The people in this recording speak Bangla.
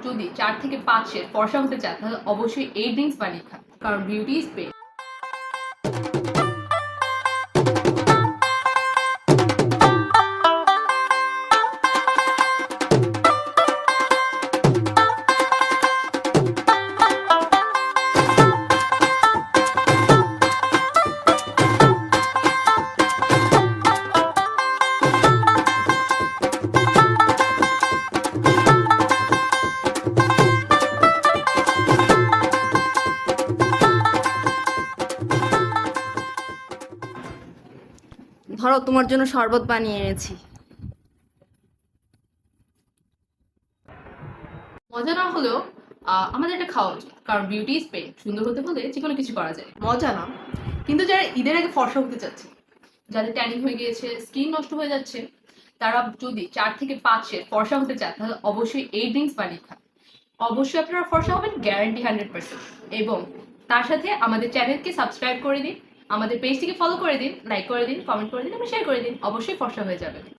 যদি 4 থেকে 5 শের ফর্সা হতে চান তাহলে অবশ্যই এই ড্রিঙ্কস বানিয়ে খান, কারণ বিউটি ইজ পেইন। ধরো, তোমার জন্য শরবত বানিয়ে এনেছি। মজা না হলেও আমাদের এটা খাওয়া উচিত, কারণ বিউটি ইজ পেইন। সুন্দর হতে হলে যে কোনো কিছু করা যায়। মজা না, কিন্তু যারা ঈদের আগে ফর্সা হতে চাচ্ছে, যাদের ট্যানিং হয়ে গিয়েছে, স্কিন নষ্ট হয়ে যাচ্ছে, তারা যদি 4 থেকে 5 শের ফর্সা হতে চান তাহলে অবশ্যই এই ড্রিঙ্কস বানিয়ে খান। অবশ্যই আপনারা ফর্সা হবেন, গ্যারান্টি 100%। এবং তার সাথে আমাদের চ্যানেলকে সাবস্ক্রাইব করে দিন, আমাদের পেজটিকে ফলো করে দিন, লাইক করে দিন, কমেন্ট করে দিন এবং শেয়ার করে দিন। অবশ্যই ফর্সা হয়ে যাবেন।